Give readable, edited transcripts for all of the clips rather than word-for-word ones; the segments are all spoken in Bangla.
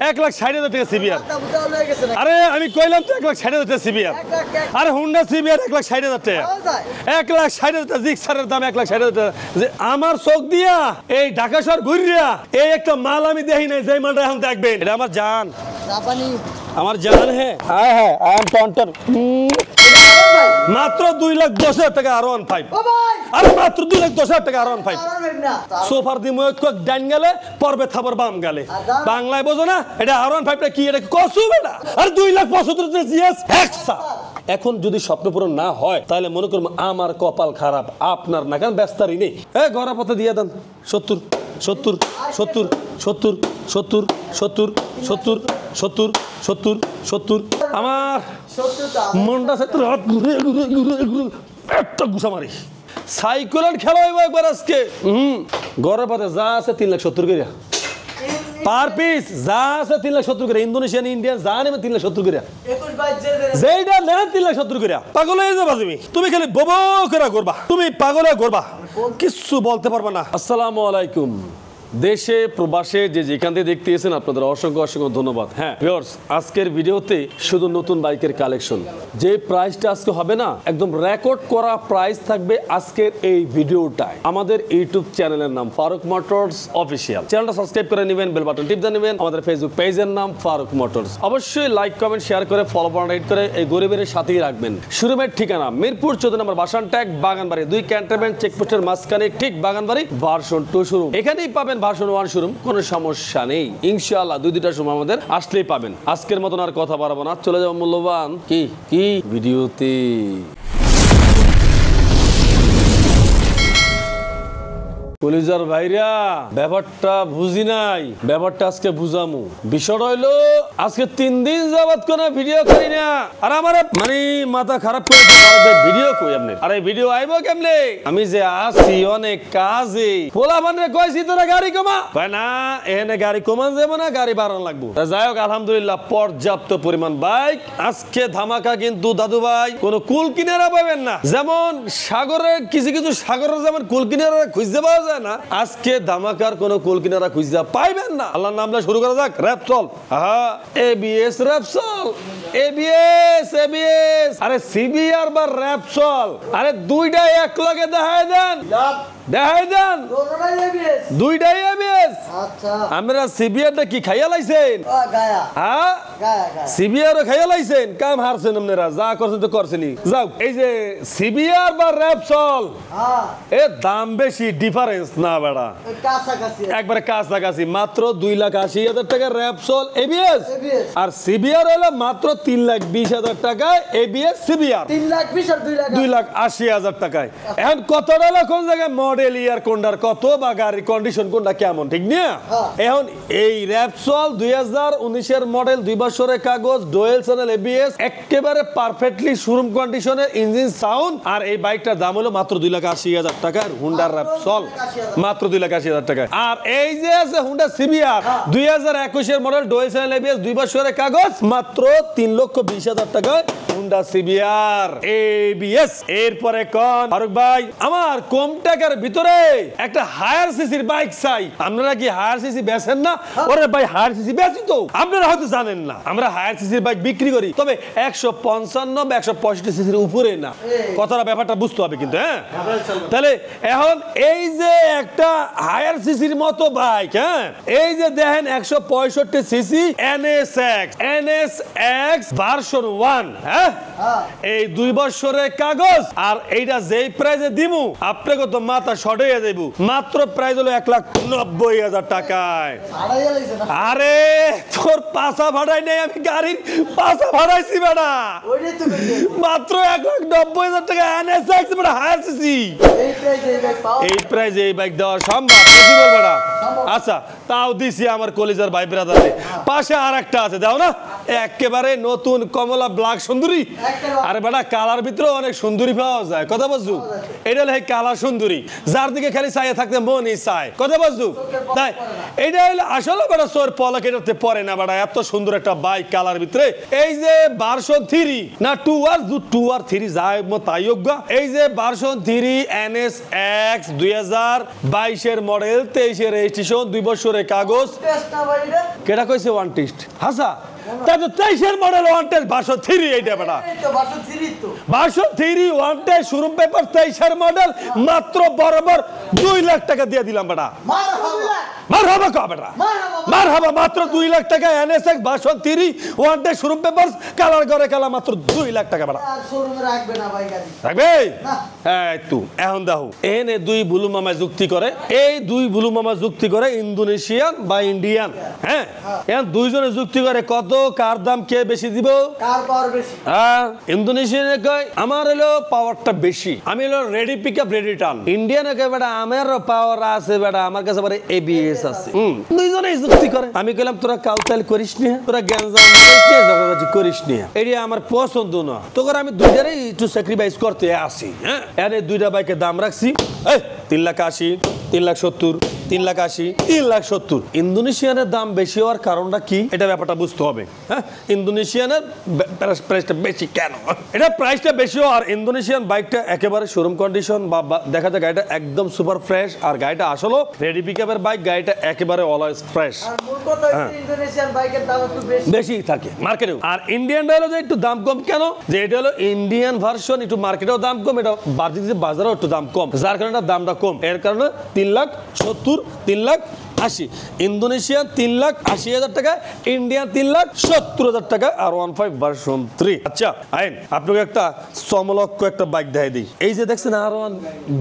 1,60,000 টাকা সিবিআর। আরে আমি কইলাম তো 1,60,000 টাকা সিবিআর। আরে হুন্ডা সিবিআর 1,60,000 টাকা। 1,60,000 টাকা জিক্সারের দাম 1,60,000 টাকা। যে আমার চোখ দিয়া এই ঢাকা শহর ঘুরিয়া এই একটা মাল আমি দেখি নাই, যে মালটা এখন দেখবেন এটা আমার জান, জাপানি আমার জান। হ্যাঁ হ্যাঁ হ্যাঁ আই এম টন্টন। মাত্র 2,10,000 টাকা R15। আরে মাত্র 2,10,000 টাকা R15। সোফার দি মুখ ডান গেলে পর্বে থাবর বাম গেলে, বাংলায় বোঝো না? এটা R15 টা কি, এটা কসু বেটা। আর 2,75,000 টাকা জিএস হেক্সা। এখন যদি স্বপ্ন পূরণ না হয় তাহলে মনে করবো আমার কপাল খারাপ, আপনার না, কারণ ব্যস্তারই নেই। গড়া পথে দিয়ে দেন 70 70 70 70 70 70 70 70 70 70। আমার মনটা সাথে হাত ঘুরে ঘুরে ঘুরে ঘুরে একটা ঘুষা মারি। সাইকেলের খেলা হইব একবার আজকে। গড়া পথে যা আছে 3,70,000 করে পার পিস, যা আছে 3,70,000 করে। ইন্দোনেশিয়ান ইন্ডিয়ান যা নেবে 3,70,000 করে, যেইটা নেন 3,70,000 করে। পাগল হয়ে যাবা তুমি খালি ববো করে করবা, তুমি পাগল হয়ে করবা, কিচ্ছু বলতে পারবা না। আসসালামু আলাইকুম। দেশে প্রবাসে যে যেখান থেকে দেখতেছেন আপনাদের অসংখ্য অসংখ্য ধন্যবাদ। হ্যাঁ ভিউয়ার্স, আজকের ভিডিওতে শুধু নতুন বাইকের কালেকশন। যে প্রাইসটা আজকে হবে না, একদম রেকর্ড করা প্রাইস থাকবে আজকের এই ভিডিওটায়। আমাদের ইউটিউব চ্যানেলের নাম ফারুক মোটরস অফিসিয়াল। চ্যানেলটা সাবস্ক্রাইব করে নেবেন, বেল বাটন টিপ দিয়ে নেবেন। আমাদের ফেসবুক পেজের নাম ফারুক মোটরস। অবশ্যই লাইক কমেন্ট শেয়ার করে ফলো বাটন হিট করে এই গরিবের সাথেই রাখবেন। শোরুমের ঠিকানা মিরপুর 14 নম্বর বাসান ট্যাগ বাগানবাড়ি, 2 ক্যান্টনমেন্ট চেকপোস্টের মাঝখানে ঠিক বাগানবাড়ি ভার্সন 2 শোরুম। এখানেই পাবেন ভার্সন 1 শোরুম, কোনো সমস্যা নেই ইনশাআল্লাহ। 2-2টা সময় আমাদের আসলেই পাবেন। আজকের মতন আর কথা বাড়াবো না, চলে যাবো মূল্যবান কি ভিডিওতে। কলিজার ভাইরা, ব্যাপারটা বুঝি নাই, ব্যাপারটা আজকে বুঝামু। বিষয়টা হইলো আজকে 3 দিন যাবত কোন ভিডিও করি না। আর আমার মানে মাথা খারাপ করে ভিডিও কই আপনি। আরে ভিডিও আইবো কেমনে? আমি যে আসি অনেক কাজে, পোলা বানরে কইছি তোরা গাড়ি কমা, ভাই না এখানে গাড়ি কমান যাবে না, গাড়ি বাড়ানো লাগবো। যাই হোক আলহামদুলিল্লাহ পর্যাপ্ত পরিমাণ বাইক আজকে ধামাকা। কিন্তু দাদু ভাই কোনো কুল কিনারা পাবেন না, যেমন সাগরের কিছু কিছু সাগরের যেমন কুল কিনারা খুঁজতে পাওয়া যায় না, আজকে ধামাকার কোন কুল কিনারা খুঁজে পাইবেন না। আল্লাহর নামে শুরু করা যাক। Repsol, ABS Repsol, ABS ABS. আরে সিবিআর বা র‍্যাপসল, আরে দুইটা এক লগে দেখায় দেন, দেখায় দেন দুইটাই এবিএস। আচ্ছা আমরা সিবিআরটা কি খাইয়া লাইছেন? হ্যাঁ সিবিআর খাইয়া লাইছেন, কাম হারছেন আপনারা, যা করছেন তো করছেনই। যাও এই যে সিবিআর বা র‍্যাপসল, এ দাম বেশি, ডিফারেন্স না বেড়া, একবারে কাছাকাছি। মাত্র 2,80,000 টাকা র‍্যাপসল এবিএস, আর সিবিআর হলো মাত্র 3,20,000 টাকায় এবিএস সিবিআর। 3,20,000 আর 2,80,000 টাকায়। এখন কতটা হলো কোন জায়গায় মডেল ইয়ার কোনটার কত বা গাড়ির কন্ডিশন কোনটা কেমন, ঠিক না? এখন এই র‍্যাপসল 2019 এর মডেল, 2 বছরের কাগজ, ডুয়েল চ্যানেল এবিএস, একেবারে পারফেক্টলি শোরুম কন্ডিশনের ইঞ্জিন সাউন্ড। আর এই বাইকটার দাম হলো মাত্র 2,80,000 টাকা হুন্ডার র‍্যাপসল, মাত্র 2,80,000 টাকা। আর এই যে আছে হুন্ডা সিবিআর 2021 এর মডেল, ডুয়েল চ্যানেল এবিএস, 2 বছরের কাগজ, মাত্র 3,20,000 টাকায় হুন্ডা সিবিআর এবিএস। এরপরে কোন ফারুক ভাই আমার কম টাকার ভিতরে একটা হায়ার সিসির বাইক চাই। আপনারা কি হায়ার সিসি বেচেন না? ওরে ভাই হায়ার সিসি বেচি তো, আপনারা হয়তো জানেন না আমরা হায়ার সিসির বাইক বিক্রি করি, তবে 155 বা 165 সিসির উপরে না। কথাটা ব্যাপারটা বুঝতে হবে কিন্তু। হ্যাঁ তাহলে এখন এই যে একটা হায়ার সিসির মতো বাইক, হ্যাঁ এই যে দেখেন 165 সিসি এনএসএক্স ভার্সন 1, হ্যাঁ এই 2 বছরের কাগজ। আর এইটা যেই প্রাইসে দিমু আপনাকে তো মাথা শর্ট হয়ে যাইব। মাত্র প্রাইস হলো 1,90,000 টাকায়। আরে তোর পাশা ভাড়াই নেই, আমি গাড়ির পাশা ভাড়াইছি বেটা, মাত্র 1,90,000 টাকা এনএসএক্স বেটা হায়ার সিসি। এই প্রাইসে এই বাইক দেওয়া সম্ভব পসিবল বেটা? আচ্ছা তাও দিছি আমার কলিজার ভাই ব্রাদারে। পাশে আরেকটা আছে দাও না, একেবারে নতুন কমলা ব্ল্যাক সুন্দরী। আরে বেটা কালার ভিতরে অনেক সুন্দরী পাওয়া যায়, কথা বুঝছো? এটা হলো কালার সুন্দরী, যার দিকে খালি চাইয়ে থাকতে মনই চায়, কথা বুঝছো? তাই এইটা হলো আসলে বেটা সোর পলক এটাতে পরে না বেটা, এত সুন্দর একটা বাইক কালার ভিতরে। এই যে ভার্সন 3 না 2 আর 3 যায় তাই যোগ্য। এই যে ভার্সন 3 এনএসএক্স 2022 এর মডেল, 23 এর রেজিস্ট্রেশন 2 বছরের কাগজ কেডা কইছে ওয়ান টেস্ট হাসা তাই তো 23 মডেল ওয়ান টেস্ট 62 এইটা বেটা version 3 one test showroom paper 23 model মাত্র বরাবর 2 লাখ টাকা দিয়ে দিলাম বেটা মারহাবা কা বেটা মারহাবা মাত্র 2 লাখ টাকা NSX version 3 one test showroom paper colour করে কালা মাত্র 2 লাখ টাকা বেটা শোরুমে রাখবে না ভাই গাড়ি রাখবে হ্যাঁ তুই এখন দেখো এনে দুই বুলু মামা যুক্তি করে এই দুই বুলু মামা যুক্তি করে ইন্দোনেশিয়ান বা ইন্ডিয়ান হ্যাঁ এখন দুইজনে যুক্তি করে কত কার দাম কে বেশি দিব কার পাওয়ার বেশি ইন্দোনেশিয়ানে কয় আমার হলো পাওয়ারটা বেশি আমি হলো রেডি পিকআপ রেডি টার্ন ইন্ডিয়ানে কয় বেটা আমার পাওয়ার আছে বেটা আমার কাছে বারে এবিএস আছে দুইজনেই যুক্তি করে আমি কইলাম তোরা কাউতাল করিস নি তোরা গ্যাঞ্জাম করিস নি এটি আমার পছন্দ না তোর আমি দুইটারই একটু স্যাক্রিফাইস করতে আসি হ্যাঁ এনে দুইটা বাইকের দাম রাখছি 3,80,000 3,70,000 3,80,000 3,70,000 ইন্দোনেশিয়ানের দাম বেশি হওয়ার কারণটা কি এটা ব্যাপারটা বুঝতে হবে হ্যাঁ ইন্দোনেশিয়ানের প্রাইসটা বেশি কেন এটা প্রাইসটা বেশি আর ইন্দোনেশিয়ান বাইকটা একেবারে শোরুম কন্ডিশন বা দেখা যায় গাড়িটা একদম সুপার ফ্রেশ আর গাড়িটা আসলে রেডি পিকআপের বাইক গাড়িটা একেবারে অলওয়েজ ফ্রেশ আর মূল কথা হচ্ছে ইন্দোনেশিয়ান বাইকের দাম একটু বেশি থাকে মার্কেটে আর ইন্ডিয়ানটা হলো যে একটু দাম কম কেন যে এটা হলো ইন্ডিয়ান ভার্সন একটু মার্কেটেও দাম কম এটা বাজারেও একটু দাম কম যার কারণে দামটা কম এর কারণে 3,70,000 3,80,000 ইন্দোনেশিয়ান 3,80,000 টাকা ইন্ডিয়ান 3,70,000 টাকা আর 15 ভার্সন 3 আচ্ছা আইন আপনাকে একটা সমলক্ষ একটা বাইক দেখাই দিই এই যে দেখছেন R1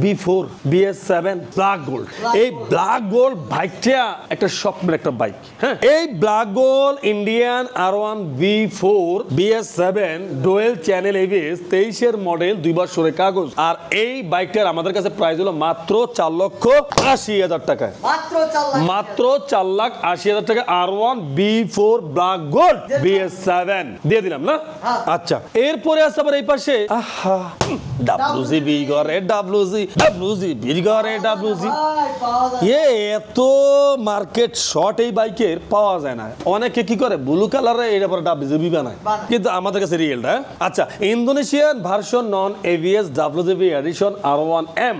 B4 BS7 black gold এই ব্ল্যাক গোল্ড বাইকটা একটা স্বপ্নের একটা বাইক হ্যাঁ এই black gold Indian R1 B4 BS7 dual channel ABS 23 এর মডেল 2 বছরের কাগজ আর এই বাইকটার আমাদের কাছে প্রাইস হলো মাত্র 4,80,000 টাকা মাত্র 4,80,000 টাকা R1 B4 black gold BS7 দিয়ে দিলাম না আচ্ছা এরপরে আছে আবার এই পাশে আহা WGB ঘরে WGB ঘরে WG এত মার্কেট শর্ট এই বাইকের পাওয়া যায় না অনেকে কি করে ব্লু কালারে এটা পরে WGB বানায় কিন্তু আমাদের কাছে রিয়েলটা আচ্ছা Indonesian version non ABS WGB edition R1M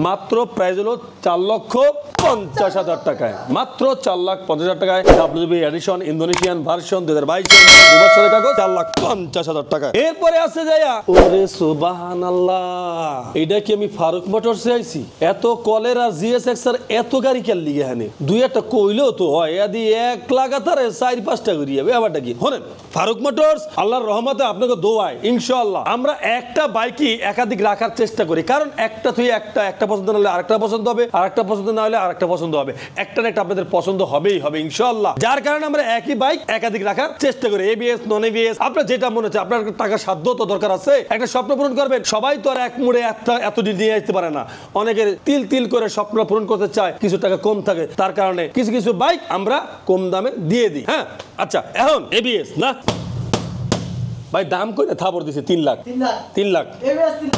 মাত্র প্রাইস হলো 4,50,000 টাকায় মাত্র 4,50,000 টাকায় WGB এডিশন ইন্দোনেশিয়ান ভার্সন 2022 2 বছরের কাগজ 4,50,000 টাকা এরপরে আছে যায়া ওরে সুবহানাল্লাহ এটা কি আমি ফারুক মোটরসে আইছি এত কলেরা GSX এর এত গাড়ি কেন লিগে হানে দুই একটা কইলো তো হয় আদি এক লাগাতারে 4-5টা করিয়া ব্যাপারটা কি শুনেন ফারুক মোটরস আল্লাহর রহমতে আপনাকে দোয়ায় ইনশাআল্লাহ আমরা একটা বাইকই একাধিক রাখার চেষ্টা করি কারণ একটা তুই একটা পছন্দ না হলে আরেকটা পছন্দ হবে আরেকটা পছন্দ না হলে আরেকটা পছন্দ হবে একটা না একটা আপনাদের পছন্দ হবেই হবে ইনশাআল্লাহ যার কারণে আমরা একই বাইক একাধিক রাখার চেষ্টা করি ABS নন ABS আপনার যেটা মনে হচ্ছে আপনার টাকা সাধ্য তো দরকার আছে একটা স্বপ্ন পূরণ করবেন সবাই তো আর এক মুড়ে এত নিয়ে আসতে পারে না অনেকের তিল করে স্বপ্ন পূরণ করতে চায় কিছু টাকা কম থাকে তার কারণে কিছু বাইক আমরা কম দামে দিয়ে দিই হ্যাঁ আচ্ছা এখন ABS না ভাই দাম কই না থাবর দিছে 3 লাখ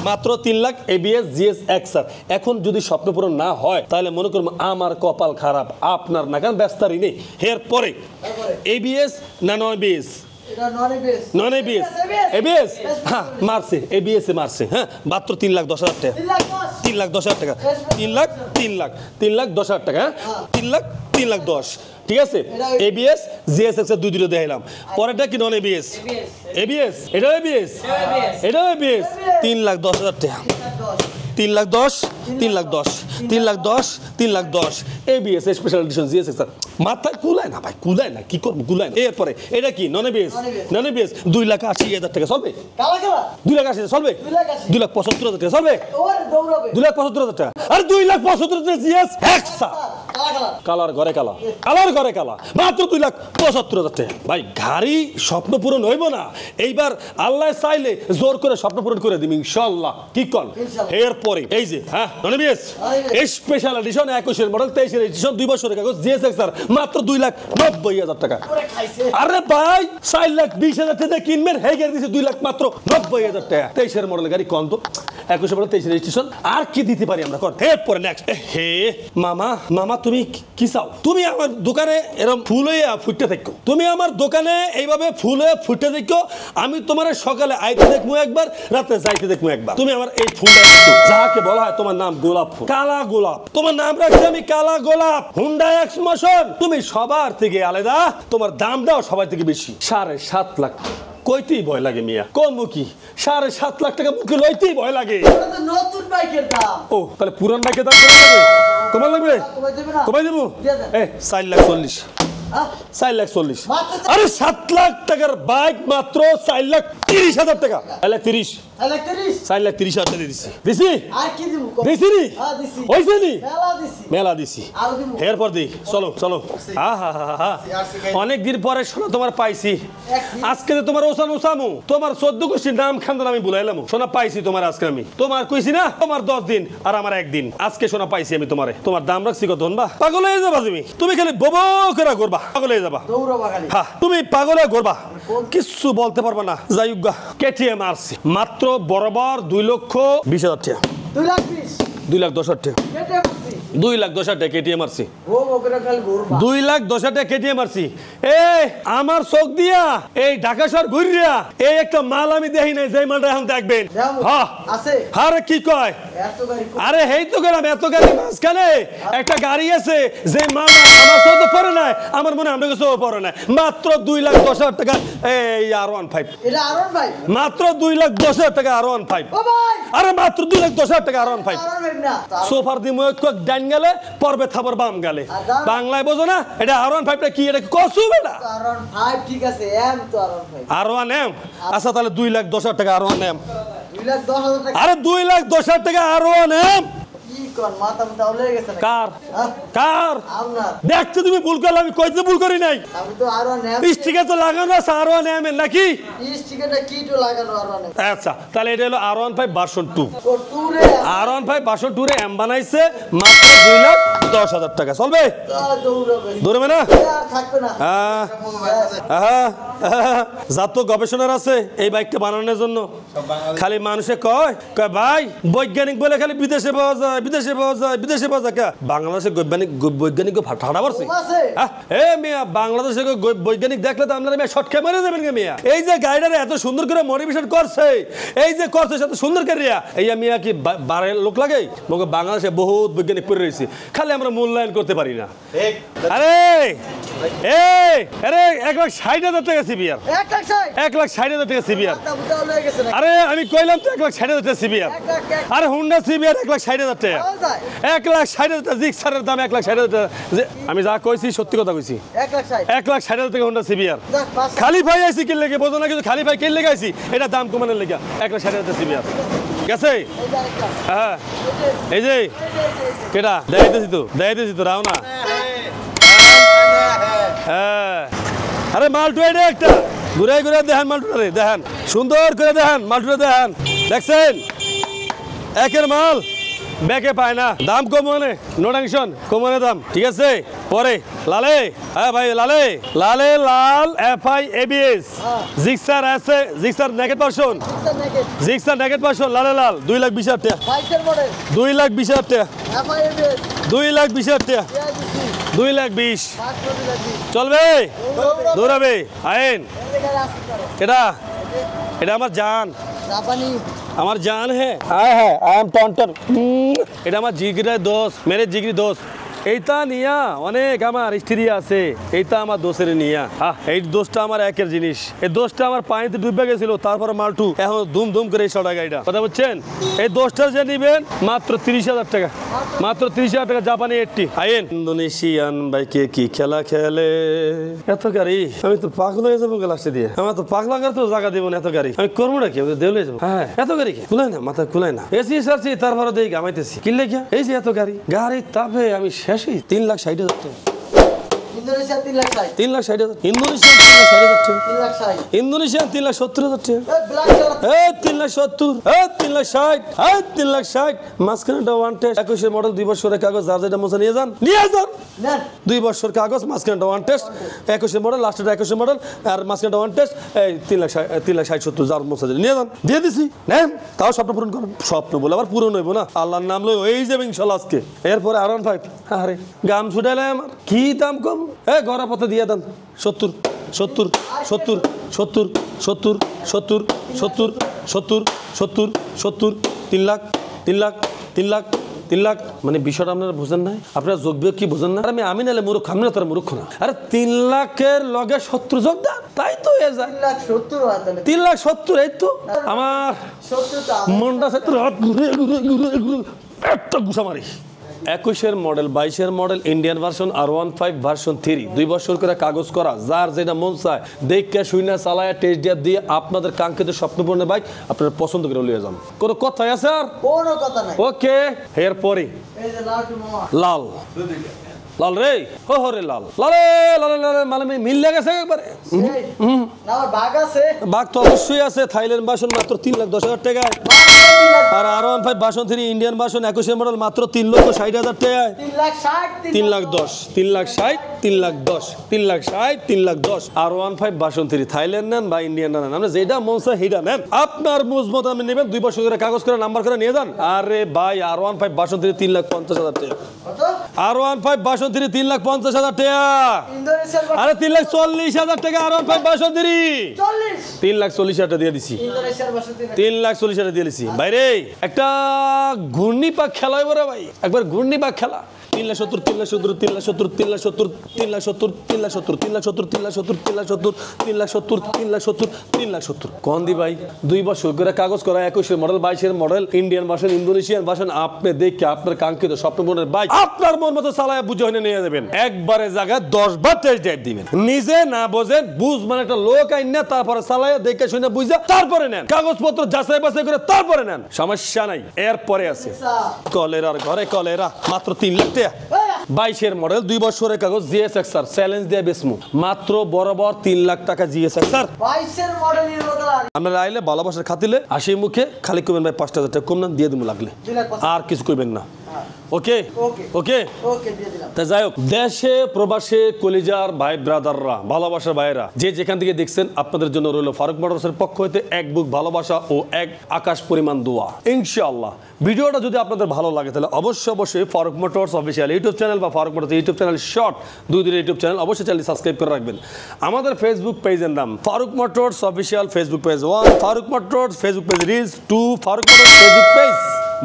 মাত্র 3 লাখ ABS GSX এখন যদি স্বপ্ন পূরণ না হয় তাহলে মনে করুন আমার কপাল খারাপ আপনার না কারণ ব্যস্তারই নেই এর পরে ABS না নন ABS এটা নন ABS ABS হ্যাঁ মারছে ABS এ মারছে হ্যাঁ মাত্র 3,10,000 টাকা 3,10,000 টাকা 3,10,000 টাকা হ্যাঁ 3,10,000 ঠিক আছে ABS GSX এর দুইটা দেখাইলাম পরেরটা কি নন ABS এটা ABS 3,10,000 টাকা 3,10,000 ABS স্পেশাল এডিশন GSX মাথায় কুলায় না ভাই কুলায় না কি করব কুলায় না এরপরে এটা কি নন ABS 2,80,000 টাকা চলবে 2,80,000 চলবে 2,75,000 টাকা চলবে 2,75,000 টাকা আর 2,75,000 টাকা GSX কালার ঘরে কালা মাত্র 2,75,000 টাকা ভাই গাড়ি স্বপ্ন পূরণ হইব না এইবার আল্লাহ চাইলে জোর করে স্বপ্ন পূরণ করে দিবি ইনশাআল্লাহ কি কল এরপরে এই যে হ্যাঁ নন ABS স্পেশাল এডিশন 21 এর মডেল 23 এর এডিশন 2 বছরের কাগজ GSX মাত্র 2,90,000 টাকা আরে ভাই 4,20,000 টাকা কিনবেন হেগের দিছে 2 লাখ মাত্র 90,000 টাকা 23 এর মডেল গাড়ি কোন তো 21 এর মডেল 23 এর রেজিস্ট্রেশন আর কি দিতে পারি আমরা কর এরপরে নেক্সট হে মামা তুমি কি চাও? তুমি আমার দোকানে এরকম ফুল হইয়া ফুটতে থাকো, তুমি আমার দোকানে এইভাবে ফুল হয়ে ফুটতে থাকো। আমি তোমার সকালে আইতে দেখবো একবার, রাতে যাইতে দেখবো একবার। তুমি আমার এই ফুলটা দেখো, যাকে বলা হয় তোমার নাম গোলাপ ফুল, কালা গোলাপ। তোমার নাম রাখছি আমি কালা গোলাপ, হুন্ডা এক্স মোশন। তুমি সবার থেকে আলাদা, তোমার দামটাও সবার থেকে বেশি, 7.5 লাখ। কইতেই ভয় লাগে মিয়া, কম কি 7.5 লাখ টাকা মুখে লইতেই ভয় লাগে। এটা তো নতুন বাইকের দাম। ও তাহলে পুরান বাইকের দাম কত লাগবে? কমাল লাগবে? কমাই দেবে না? কমাই দেবো? দিয়ে দেন। 4,40,000। হ্যাঁ? 4,40,000। মাত্র আরে 7 লাখ টাকার বাইক মাত্র 4,30,000 টাকা। 4,30,000। 4,30,000 4,30,000 টাকা দিছি। দিছি? আর কি দিব? দিছি নি? হ্যাঁ দিছি। হইছে নি? মেলা দিছি। মেলা দিছি। আর দিব। এরপর দি চলো চলো। অনেক দিন পরে শোনা তোমার পাইছি। আজকে তো তোমার ওসামু তোমার 14 গোষ্ঠীর নাম খান্দান আমি ভুলাইলাম। শোনা পাইছি তোমার আজকে আমি। তোমার কইছি না তোমার 10 দিন আর আমার 1 দিন। আজকে শোনা পাইছি আমি তোমারে। তোমার দাম রাখছি কত বা? পাগল হয়ে যাবা তুমি। তুমি খালি বোবো করে করবা, পাগল হয়ে যাবা। দৌড়াবা খালি। হ্যাঁ তুমি পাগল হয়ে করবা, কিচ্ছু বলতে পারবা না। যাই হোক কেটিএম আরসি মাত্র বরাবর 2,20,000 টাকা। 2,20,000 2,10,000 টাকা। কেটে বসছি। 2,10,000 টাকা কেটিএম আরসি। ও বকরা খালি ঘুরবা। 2,10,000 টাকা কেটিএম আরসি। আমার চোখ দিয়া এই ঢাকা শহর ঘুরিয়া এই একটা মাল আমি দেখি নাই, যে মালটা এখন দেখবেন। যাও। হ্যাঁ আছে। আরে কি কয়? এত গাড়ি। আরে হেই তো গেলাম, এত গাড়ি মাঝখানে একটা গাড়ি আছে যে মাল আমার চোখে পড়ে নাই, আমার মনে হয় আপনাকে চোখে পড়ে নাই। মাত্র 2,10,000 টাকা এই R15। এটা আরন ভাই। মাত্র 2,10,000 টাকা R15। ও ভাই। আরে মাত্র 2,10,000 টাকা R15। আরন ভাই না। সোফার দি মুখ ডান গেলে পর্বে থাবার বাম গেলে। আর দাম? বাংলায় বোঝো না? এটা R15টা কি? এটা কসু বেটা। আরন 5 ঠিক আছে, এম তো আরন ভাই। R1M। আচ্ছা তাহলে 2,10,000 টাকা R1M। 2,10,000 টাকা। আরে 2,10,000 টাকা R1M। কি কোন মাথা মুথা উলে গেছে না? কার? হ্যাঁ? কার? আপনার। দেখতে তুমি ভুল করলে, আমি কইতে ভুল করি নাই। আমি তো আরন এম। স্টিকার তো লাগানো আছে R1M এর নাকি? স্টিকারটা কিটো লাগানো আরন এম। আচ্ছা তাহলে এটা হলো R15 ভার্সন 2। ও টুরে R15 ভার্সন 2 রে এম বানাইছে মাত্র 2,10,000 টাকা। চলবে? দৌড়াবে। দৌড়বে না? আর থাকবে না। যার তো গবেষণার আছে এই বাইকটা বানানোর জন্য। খালি মানুষে কয় কয় ভাই বৈজ্ঞানিক বলে খালি বিদেশে পাওয়া যায়, বিদেশে পাওয়া যায়, বিদেশে পাওয়া যায়। বাংলাদেশে বৈজ্ঞানিক ঠাড়া পড়ছে। এ মিয়া বাংলাদেশে বৈজ্ঞানিক দেখলে তো আপনারা শর্ট ক্যামেরা দেবেন গে মিয়া। এই যে গাড়িটারে এত সুন্দর করে মডিফিকেশন করছে, এই যে করছে এত সুন্দর করে এই মিয়া কি বারের লোক লাগে? বাংলাদেশে বহুত বৈজ্ঞানিক পড়ে রয়েছে, খালি আমরা মূল্যায়ন করতে পারি না। আরে আরে 1,60,000 টাকা সিবিআর। 1,60,000 টাকা সিবিআর। আরে আমি কইলাম তো 1,60,000 টাকা সিবিআর। আরে হুন্ডা সিবিআর 1,60,000 টাকা। 1,60,000 টাকা জিক্সারের দাম 1,60,000 টাকা। আমি যা কইছি সত্যি কথা কইছি। 1,60,000 টাকা হুন্ডা সিবিআর। খালি ভাই আইছি কিন লেগে বোঝো না, কিন্তু খালি ভাই কিন লেগে আইছি এটা দাম কমানোর লেগে। 1,60,000 টাকা সিবিআর গেছে। হ্যাঁ এই যে কেটা দেখাইতেছি তো রাও না। হ্যাঁ আরে মালটু এটা একটা ঘুরে ঘুরে দেখেন, মালটুটারে দেখেন, সুন্দর করে দেখেন, মালটুটা দেখেন, দেখছেন একের মাল ব্যাকে পায় না। দাম কম মানে নো টেনশন, কমানো দাম ঠিক আছে। পরে লালে, হ্যাঁ ভাই লালে লালে লাল FI ABS জিক্সার আছে, Gixxer naked version, Gixxer naked version লালে লাল 2,20,000 টাকা। 2,20,000 টাকা। 2,20,000 টাকা। 2,20,000 চলবে? দৌড়াবে? আইন এটা এটা আমার জান, আমার জান হ্যাঁ হ্যাঁ আই এম টন্টন। এটা আমার জিগরের দোস্ত, মেরে জিগরি দোস্ত। এইটা নিয়া অনেক আমার স্ত্রী আছে, এইটা আমার দোষের নিয়া। এই দোষটা আমার একের জিনিস, এই দোষটা আমার পানিতে ডুবে গেছিল, তারপরে মালটু এখন ধুম ধুম করে চড়া গাড়িটা। কথা বলছেন? এই দোষটা যে নিবেন মাত্র 30,000 টাকা, মাত্র 30,000 টাকা। জাপানি 80 আইন। ইন্দোনেশিয়ান বাইকে কি খেলা খেলে। এত গাড়ি আমি তো পাগল হয়ে যাবো লাস্টে দিয়ে। আমার তো পাগলা গাড়ি তো জায়গা দেবো না, এত গাড়ি আমি করবো নাকি? দেউলে যাবো। হ্যাঁ এত গাড়ি খুলাই না, মাথা খুলাই না। এসি সারছি তারপরে দেখি গামাইতেছি কিনলে কি এই যে এত গাড়ি, গাড়ির তাপে আমি শেষই 3,60,000 টাকা। ইন্দোনেশিয়া 3,60,000 3,60,000 ইন্দোনেশিয়ান 3,60,000 টাকা 3,60,000 ইন্দোনেশিয়ান 3,70,000 টাকা ব্ল্যাক কালার 3,70,000 3,60,000 3,60,000 মাঝখানেটা ওয়ান টেস্ট 21 মডেল 2 বছরের কাগজ যার যেটা মোছা নিয়ে যান নেন 2 বছর কাগজ মাঝখানেটা ওয়ান টেস্ট 21 মডেল লাস্টেটা 21 মডেল আর মাঝখানেটা ওয়ান টেস্ট এই 3,60,000 যার মোছা নিয়ে যান দিয়ে দিছি নেন তাও স্বপ্ন পূরণ করুন স্বপ্ন বলে আবার পূরণ হইব না আল্লাহর নাম লই হয়ে যাবে ইনশাআল্লাহ আজকে এরপরে R15 আরে গাম ছুটাইলে আমার কি দাম কম গড়া পথে দিয়ে দেন 70 70 70 70 70 70 70 70 70 70 3 লাখ 3 লাখ 3 লাখ 3 লাখ মানে বিষয়টা আপনারা বুঝেন নাই আপনারা যোগ বিয়োগ কি বুঝেন না আমি নালে মূর্খ আমি না তার মূর্খ না আরে 3 লাখের লগে 70 যোগ দেন তাই তো হয়ে যায় 3,70,000 হয় তাহলে 3,70,000 এই তো আমার 70 টা মনটা সে হাত ঘুরে একটা গুছা মারি 21 model 22 model Indian version R15 version 3 2 বছর করে কাগজ করা যার যেটা মন চায় দেখে শুইনা চালায়া টেস্ট দিয়ে আপনাদের কাঙ্ক্ষিত স্বপ্নপূর্ণ বাইক আপনারা পছন্দ করে লিয়ে যান কোনো কথাই আছে আর কোনো কথা নাই ওকে এরপরে এই যে লালটু মামা লাল লাল রে হো রে লাল লালে লালে লালে মানে মিল লেগেছে একবারে না আমার বাগ আছে বাঘ তো অবশ্যই আছে থাইল্যান্ড ভার্সন মাত্র 3,10,000 টাকায় আর R15 version 3 Indian version 21 model মাত্র 3,60,000 টাকায় 3,60,000 3,10,000 3,60,000 3,10,000 3,60,000 3,10,000 R15 ভার্সন 3 থাইল্যান্ড নেন বা ইন্ডিয়ান নেন আমরা যেটা মন চায় সেটা নেন আপনার মজবুত আমি নেবেন 2 বছর করে কাগজ করে নাম্বার করে নিয়ে যান আরে ভাই R15 ভার্সন 3 3,50,000 টাকা কত R15 ভার্সন 3 3,50,000 টাকা ইন্দোনেশিয়ার আরে 3,40,000 টাকা R15 ভার্সন 3 40 3,40,000 টাকা দিয়ে দিছি ইন্দোনেশিয়ার ভাষা 3,40,000 টাকা দিয়ে দিছি বাইরে একটা ঘূর্ণি পাক খেলা হবে রে ভাই একবার ঘূর্ণি পাক খেলা 3,70,000 3,70,000 3,70,000 3,70,000 3,70,000 3,70,000 কোন দি ভাই 2 বছর করে কাগজ করা 21 model 22 model Indian version Indonesian version আপনি দেখে আপনার কাঙ্ক্ষিত স্বপ্নপূরণের বাইক আপনার মন মতো চালায়া বুঝে হয়ে নিয়ে যাবেন একবারে জায়গায় 10 বার টেস্ট ড্রাইভ দিবেন নিজে না বোঝেন বুঝ মানে একটা লোক আইন না তারপরে চালায়া দেখে শুনে বুঝা তারপরে নেন কাগজপত্র যাচাই বাছাই করে তারপরে নেন সমস্যা নাই এরপরে আছে কলেরার ঘরে কলেরা মাত্র 3 লাখ টাকা 22 মডেল 2 বছরের কাগজ GSXR চ্যালেঞ্জ দিয়ে বেসমু মাত্র বরাবর 3 লাখ টাকা GSXR 22 মডেল এর মতো আমরা আইলে ভালোবাসার খাতিলে হাসি মুখে খালি কইবেন ভাই 5,000 টাকা কম না দিয়ে দিমু লাগলে 2,50,000 আর কিছু কইবেন না ওকে ওকে ওকে ওকে দিয়ে দিলাম তা যাই হোক দেশে প্রবাসে কলিজার ভাই ব্রাদাররা ভালোবাসার ভাইরা যে যেখান থেকে দেখছেন আপনাদের জন্য রইল ফারুক মোটরসের পক্ষ হইতে এক বুক ভালোবাসা ও এক আকাশ পরিমাণ দোয়া ইনশাআল্লাহ ভিডিওটা যদি আপনাদের ভালো লাগে তাহলে অবশ্যই Farooq Motors official YouTube channel বা Farooq Motors YouTube channel short দুই ইউটিউব চ্যানেল অবশ্যই চ্যানেল সাবস্ক্রাইব করে রাখবেন আমাদের ফেসবুক পেজের নাম Farooq Motors official Facebook page 1 Farooq Motors Facebook page reels 2 Farooq Motors Facebook page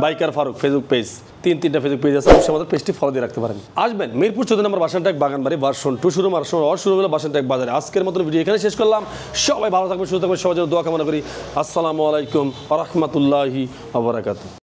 biker Farooq Facebook page 3টা ফেসবুক পেজ আছে অবশ্যই আমাদের পেজটি ফলো দিয়ে রাখতে পারেন আসবেন মিরপুর 14 নম্বর বাসানটাক বাগানবাড়ি ভার্সন 2 শুরু হলো বাসানটাক বাজারে আজকের মতো ভিডিও এখানে শেষ করলাম সবাই ভালো থাকবেন সুস্থ থাকবেন সবার জন্য দোয়া কামনা করি আসসালামু আলাইকুম ওয়া রাহমাতুল্লাহি ওয়া বারাকাতুহু